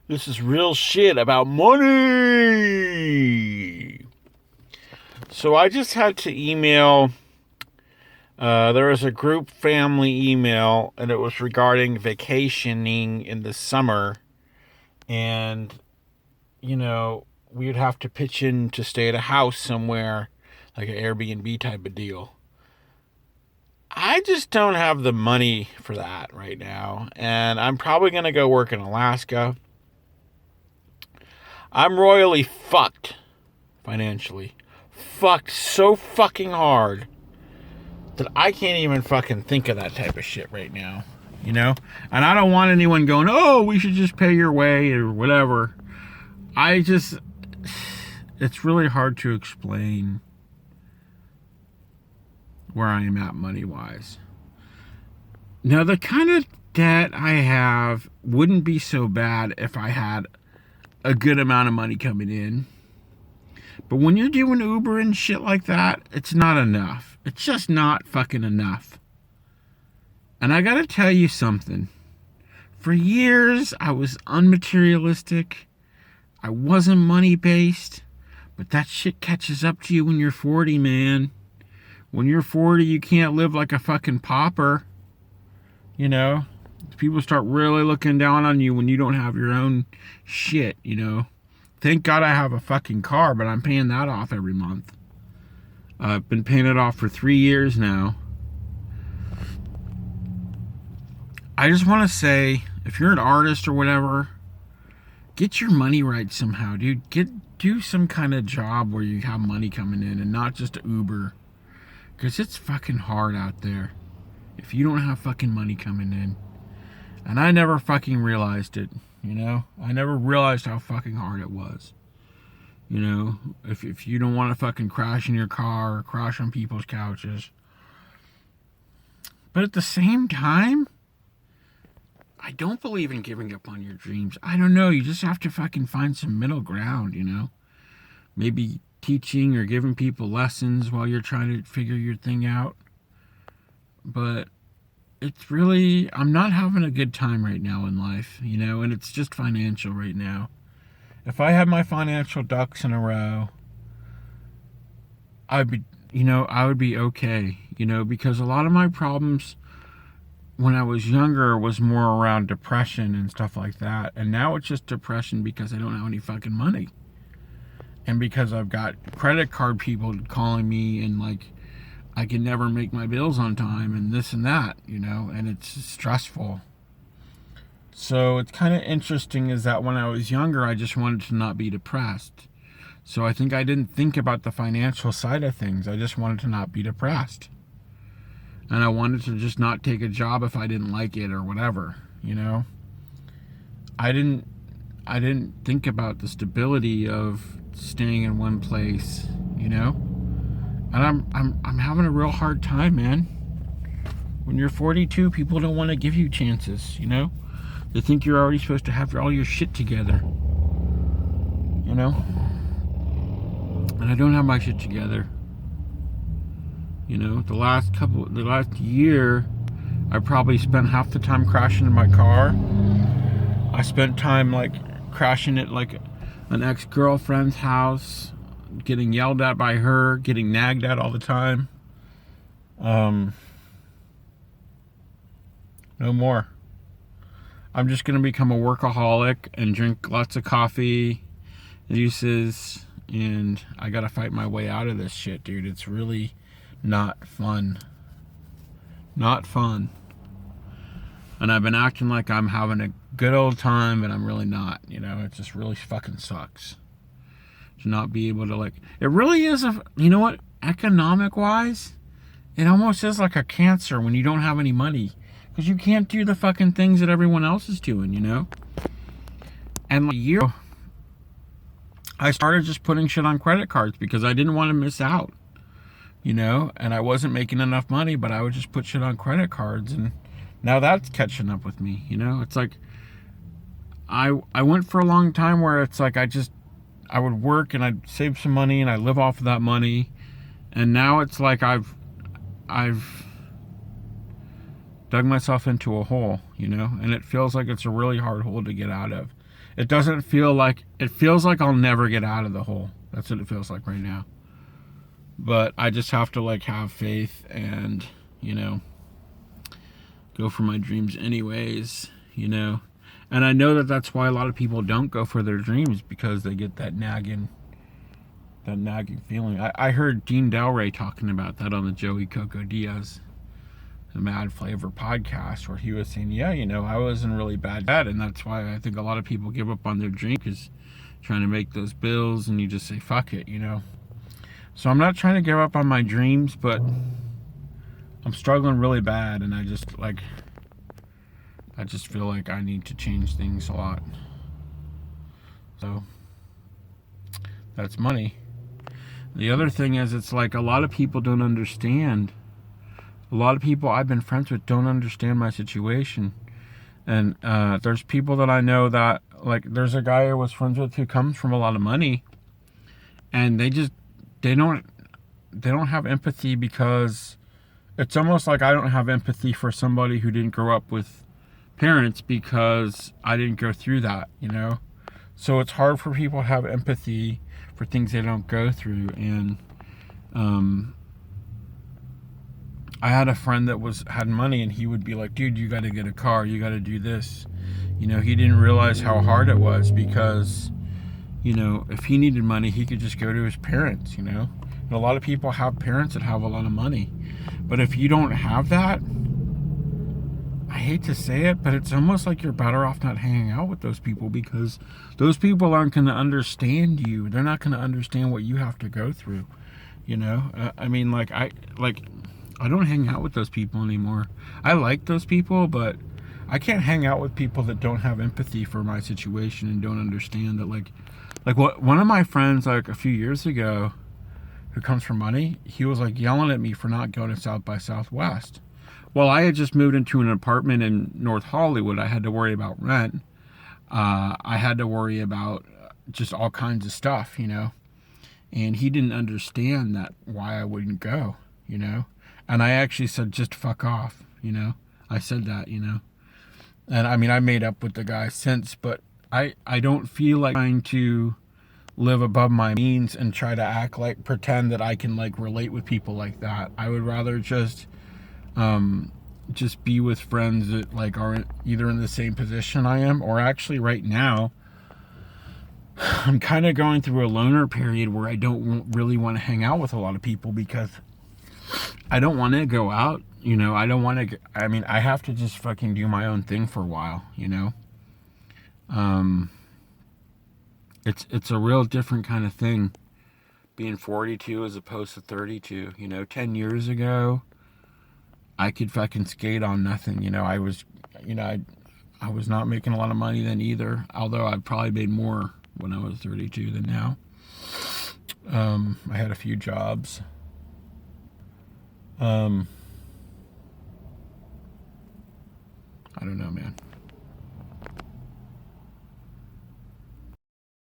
This is real shit about money. So I just had to email. There was a group family email, and it was regarding vacationing in the summer. And, we would have to pitch in to stay at a house somewhere, like an Airbnb type of deal. I just don't have the money for that right now. And I'm probably going to go work in Alaska. I'm royally fucked financially. Fucked so fucking hard that I can't even fucking think of that type of shit right now. And I don't want anyone going, oh, we should just pay your way or whatever. It's really hard to explain where I am at money-wise. Now, the kind of debt I have wouldn't be so bad if I had a good amount of money coming in. But when you're doing Uber and shit like that, it's not enough. It's just not fucking enough. And I gotta tell you something. For years, I was unmaterialistic. I wasn't money-based. But that shit catches up to you when you're 40, man. When you're 40, you can't live like a fucking pauper. People start really looking down on you when you don't have your own shit, Thank God I have a fucking car, but I'm paying that off every month. I've been paying it off for 3 years now. I just want to say, if you're an artist or whatever, get your money right somehow, dude. Do some kind of job where you have money coming in and not just Uber. Because it's fucking hard out there if you don't have fucking money coming in. And I never fucking realized it, I never realized how fucking hard it was. If you don't want to fucking crash in your car or crash on people's couches. But at the same time, I don't believe in giving up on your dreams. I don't know. You just have to fucking find some middle ground, Maybe teaching or giving people lessons while you're trying to figure your thing out. But it's really, I'm not having a good time right now in life, and it's just financial right now. If I had my financial ducks in a row, I would be okay, because a lot of my problems when I was younger was more around depression and stuff like that. And now it's just depression because I don't have any fucking money. And because I've got credit card people calling me and I can never make my bills on time and this and that, and it's stressful. So it's kind of interesting is that when I was younger, I just wanted to not be depressed. So I think I didn't think about the financial side of things. I just wanted to not be depressed. And I wanted to just not take a job if I didn't like it or whatever, I didn't think about the stability of staying in one place, And I'm having a real hard time, man. When you're 42, people don't want to give you chances, They think you're already supposed to have all your shit together, And I don't have my shit together. The last year, I probably spent half the time crashing in my car. I spent time crashing at an ex-girlfriend's house, getting yelled at by her, getting nagged at all the time. No more. I'm just gonna become a workaholic and drink lots of coffee, juices, and I gotta fight my way out of this shit, dude. It's really not fun. Not fun. And I've been acting like I'm having a good old time, but I'm really not. It just really fucking sucks to not be able to it really is economic wise, it almost is like a cancer when you don't have any money. Because you can't do the fucking things that everyone else is doing, And a year ago, I started just putting shit on credit cards because I didn't want to miss out. And I wasn't making enough money, but I would just put shit on credit cards, and now that's catching up with me, It's I went for a long time where it's I would work and I'd save some money and I'd live off of that money, and now it's I've dug myself into a hole, you know, and it feels like it's a really hard hole to get out of. It doesn't feel like, it feels like I'll never get out of the hole. That's what it feels like right now. But I just have to like have faith and, you know, go for my dreams anyways, you know. And I know that that's why a lot of people don't go for their dreams, because they get that nagging feeling. I heard Dean Delray talking about that on the Joey Coco Diaz, the Mad Flavor podcast, where he was saying, yeah, you know, I wasn't really bad at, and that's why I think a lot of people give up on their dream, because trying to make those bills and you just say fuck it, you know. So I'm not trying to give up on my dreams, but I'm struggling really bad, and I just feel like I need to change things a lot. So that's money. The other thing is, it's like a lot of people don't understand. A lot of people I've been friends with don't understand my situation. And there's people that I know that, like, there's a guy I was friends with who comes from a lot of money, and they don't have empathy, because it's almost like I don't have empathy for somebody who didn't grow up with parents, because I didn't go through that, you know. So it's hard for people to have empathy for things they don't go through. And I had a friend that had money, and he would be like, dude, you got to get a car, you got to do this, you know. He didn't realize how hard it was, because, you know, if he needed money, he could just go to his parents, you know. And a lot of people have parents that have a lot of money, but if you don't have that, I hate to say it, but it's almost like you're better off not hanging out with those people, because those people aren't going to understand you. They're not going to understand what you have to go through, you know. I mean, I don't hang out with those people anymore. I like those people, but I can't hang out with people that don't have empathy for my situation and don't understand that, like what one of my friends, like a few years ago, who comes from money, he was like yelling at me for not going to South by Southwest. Well, I had just moved into an apartment in North Hollywood. I had to worry about rent. I had to worry about just all kinds of stuff, you know. And he didn't understand that, why I wouldn't go, you know. And I actually said, just fuck off, you know. I said that, you know. And I mean, I made up with the guy since, but I don't feel like trying to live above my means and try to pretend that I can like relate with people like that. I would rather just be with friends that like are either in the same position I am, or actually right now I'm kind of going through a loner period where I don't really want to hang out with a lot of people, because I don't want to go out, you know. I don't want to, I mean, I have to just fucking do my own thing for a while, you know. It's a real different kind of thing being 42 as opposed to 32, you know. 10 years ago, I could fucking skate on nothing, you know. I was not making a lot of money then either, although I probably made more when I was 32 than now. I had a few jobs. I don't know, man.